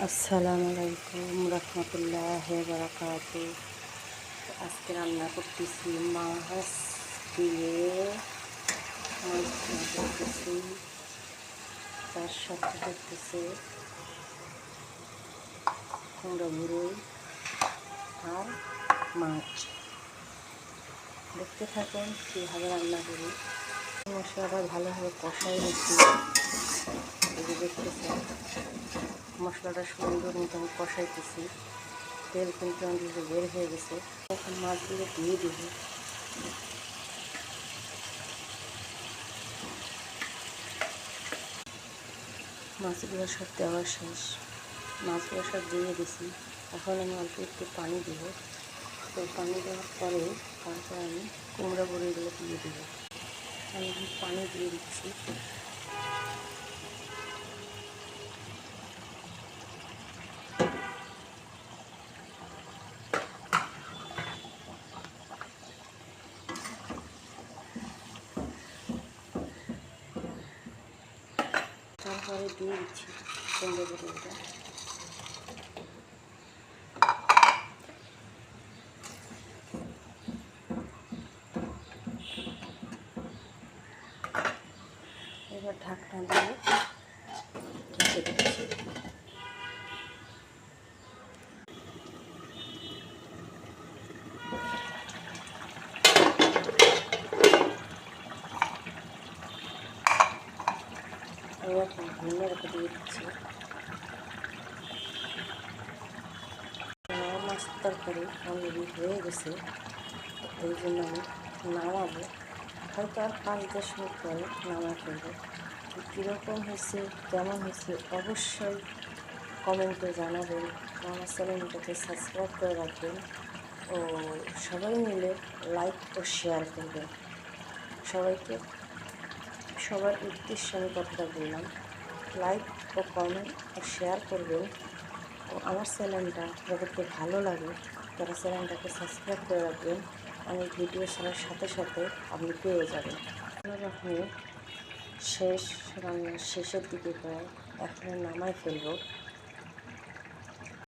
আসসালামু আলাইকুম রহমতুল্লাহি বারাকাতু। আজকে রান্না করতেছি মাছ দিয়ে মাছ রান্না করতেছি, তার সাথে করতেছি কুমড়ো মুড়ি আর মাছ। দেখতে থাকুন কীভাবে রান্না করি। মশলাটা ভালোভাবে কষাই নিচ্ছি, দেখতেছি মশলাটা সুন্দর মতন কষাইতেছি। তেল কিন্তু আমাদের বের হয়ে গেছে, এখন মাছগুলো দিয়ে দিব। মাছগুলো সব দেওয়া শেষ, মাছগুলো সব দিয়ে দিছি। এখন আমি অল্প একটু পানি দেবো। তো পানি দেওয়ার পরে তারপর আমি কুমড়ো বড়িগুলো দিয়ে দেবো। আমি পানি দিয়ে দিচ্ছি। তারপরে দিয়ে দিচ্ছি কুমড়ো বড়িটা। এবার ঢাকনা দিয়ে ঢেকে দিচ্ছি। এরকম ধনিয়ার উপর দিয়ে দিচ্ছি। মাছ তরকারি অলরেডি হয়ে গেছে, এই জন্য আমি নামাবো। হয়তো আর 5-10 মিনিট পরে নামা ফেলবো। কীরকম হয়েছে, কেমন হয়েছে অবশ্যই কমেন্টে জানাবেন। আমার চ্যানেলটাকে সাবস্ক্রাইব করে রাখবেন ও সবাই মিলে লাইক ও শেয়ার করবেন। সবাইকে সবার উদ্দেশ্যে আমি কথাটা বললাম, লাইক ও কমেন্ট ও শেয়ার করবেন। ও আমার চ্যানেলটা যাদেরকে ভালো লাগে তারা চ্যানেলটাকে সাবস্ক্রাইব করে রাখবেন। আমি ভিডিও ছাড়ার সাথে সাথে আপনি পেয়ে যাবেন। রকমের শেষ রান্নার শেষের দিকে প্রায়, এখন নামাই ফেলবো।